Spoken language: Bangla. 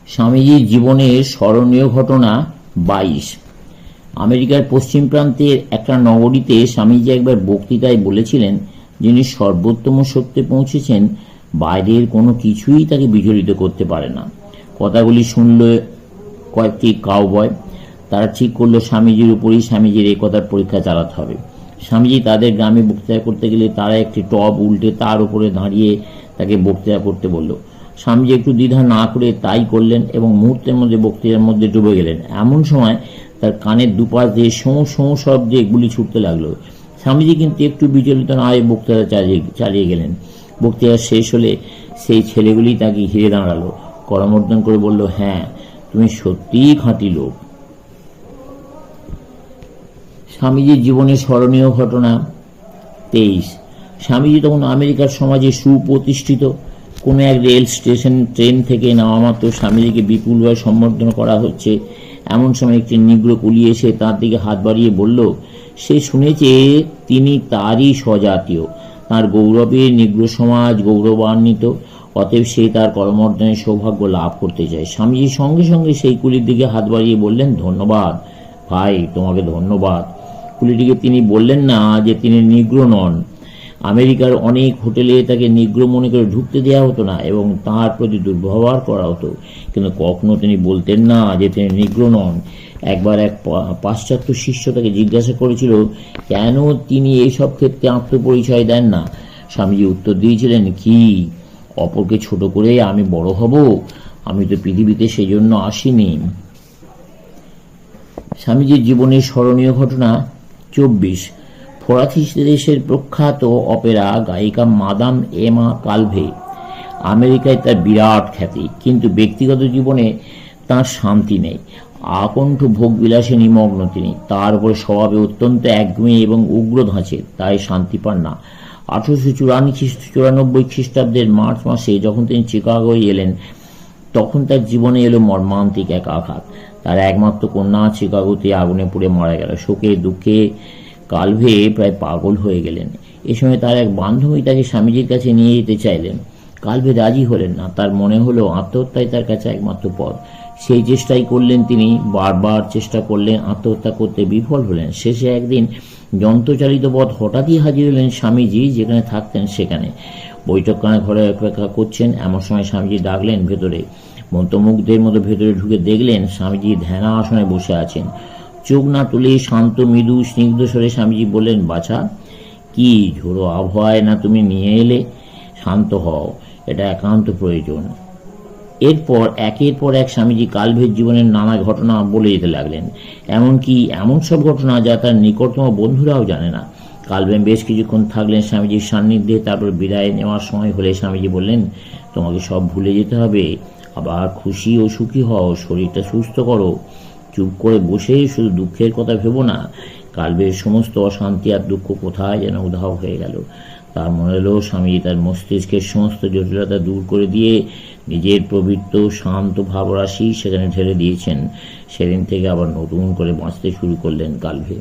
স্বামীজির জীবনের স্মরণীয় ঘটনা 22। আমেরিকার পশ্চিম প্রান্তের একটা নগরীতে স্বামীজি একবার বক্তৃতায় বলেছিলেন, যিনি সর্বোত্তম সত্যে পৌঁছেছেন, বাইরের কোনো কিছুই তাকে বিচলিত করতে পারে না। কথাগুলি শুনল কয়েকটি কাউবয়। তারা ঠিক করলো স্বামীজির উপরই স্বামীজির এই কথার পরীক্ষা চালাতে হবে। স্বামীজি তাদের গ্রামে বক্তৃতা করতে গেলে তারা একটি টব উল্টে তার উপরে দাঁড়িয়ে তাকে বক্তৃতা করতে বলল। স্বামীজি একটু দ্বিধা না করে তাই করলেন এবং মুহূর্তের মধ্যে বক্তৃতার মধ্যে ডুবে গেলেন। এমন সময় তার কানের দুপাশ দিয়ে শোঁ শোঁ শব্দে গুলি ছুটতে লাগলো। স্বামীজি কিন্তু একটু বিচলিত না হয়ে বক্তৃতা চালিয়ে গেলেন। বক্তৃতা শেষ হলে সেই ছেলেগুলি তাকে ঘিরে দাঁড়ালো, করমর্দন করে বলল, হ্যাঁ, তুমি সত্যিই খাঁটি লোক। স্বামীজির জীবনের স্মরণীয় ঘটনা 23। স্বামীজি তখন আমেরিকার সমাজে সুপ্রতিষ্ঠিত। কোনো এক রেল স্টেশন ট্রেন থেকে নামা মাত্র স্বামীজিকে বিপুলভাবে সম্বর্ধনা করা হচ্ছে। এমন সময় একটি নিগ্রো কুলি এসে তার দিকে হাত বাড়িয়ে বলল, সে শুনেছে তিনি তারই স্বজাতীয়, তার গৌরবে নিগ্রো সমাজ গৌরবান্বিত, অতএব সে তার করমর্দনের সৌভাগ্য লাভ করতে চায়। স্বামীজি সঙ্গে সঙ্গে সেই কুলির দিকে হাত বাড়িয়ে বললেন, ধন্যবাদ ভাই, তোমাকে ধন্যবাদ। কুলিটিকে তিনি বললেন না যে তিনি নিগ্রো নন। আমেরিকার অনেক হোটেলে তাকে নিগ্রো মনে করে ঢুকতে দেওয়া হতো না এবং তাঁর প্রতি দুর্ব্যবহার করা হতো, কিন্তু কখনো তিনি বলতেন না যে তিনি নিগ্রো নন। একবার এক পাশ্চাত্য শিষ্য তাকে জিজ্ঞাসা করেছিল কেন তিনি এইসব ক্ষেত্রে আত্মপরিচয় দেন না। স্বামীজি উত্তর দিয়েছিলেন, কি, অপরকে ছোট করে আমি বড় হব? আমি তো পৃথিবীতে সেই জন্য আসিনি। স্বামীজির জীবনের স্মরণীয় ঘটনা 24। ফরাসি দেশের প্রখ্যাত অপেরা গায়িকা মাদাম এমা কালভে। আমেরিকায় তার বিরাট খ্যাতি, কিন্তু ব্যক্তিগত জীবনে তার শান্তি নেই। আকণ্ঠ ভোগবিলাসে নিমগ্ন তিনি। তার উপরে স্বভাবে অত্যন্ত একগুঁয়ে এবং উগ্র ধাঁচের, তাই শান্তি পান না। 1894 খ্রিস্টাব্দের মার্চ মাসে যখন তিনি চিকাগোয় এলেন, তখন তার জীবনে এলো মর্মান্তিক এক আঘাত। তার একমাত্র কন্যা চিকাগোতে আগুনে পুড়ে মারা গেল। শোকে দুঃখে কালভে প্রায় পাগল হয়ে গেলেন। এ সময় তার এক বান্ধবী তাকে স্বামীজির কাছে নিয়ে যেতে চাইলেন। কালভে রাজি হলেন না। তার মনে হলো আত্মহত্যাই তার কাছে একমাত্র পথ। সেই চেষ্টাই করলেন তিনি। বারবার চেষ্টা করলেন, আত্মহত্যা করতে বিফল হলেন। শেষে একদিন যন্ত্রচালিত পথ হঠাৎই হাজির হলেন স্বামীজি যেখানে থাকতেন সেখানে। বৈঠকখানা ঘরে অপেক্ষা করছেন। এমন সময় স্বামীজি ডাকলেন ভেতরে। মন্ত্রমুগ্ধের মতো ভেতরে ঢুকে দেখলেন স্বামীজি ধ্যানা আসনে বসে আছেন। চোখ না তুলে শান্ত মৃদু স্নিগ্ধ স্বরে স্বামীজি বললেন, বাছা, কি ঝোড়ো আবহাওয়ায় না তুমি নিয়ে এলে? শান্ত হও, এটা একান্ত প্রয়োজন। এরপর একের পর এক স্বামীজি কালভের জীবনের নানা ঘটনা বলে যেতে লাগলেন, এমনকি এমন সব ঘটনা যা তার নিকটতম বন্ধুরাও জানে না। কালভে বেশ কিছুক্ষণ থাকলেন স্বামীজির সান্নিধ্যে। তারপর বিদায় নেওয়ার সময় হলে স্বামীজি বললেন, তোমাকে সব ভুলে যেতে হবে, আবার খুশি ও সুখী হও, শরীরটা সুস্থ করো। চুপ করে বসে শুধু দুঃখের কথা ভেবো না। কালভের সমস্ত অশান্তি আর দুঃখ কোথায় যেন উধাও হয়ে গেল। তার মনে হলো স্বামীজি তার মস্তিষ্কের সমস্ত জটিলতা দূর করে দিয়ে নিজের পবিত্র শান্ত ভাবরাশি সেখানে ঢেলে দিয়েছেন। সেদিন থেকে আবার নতুন করে বাঁচতে শুরু করলেন কালভে।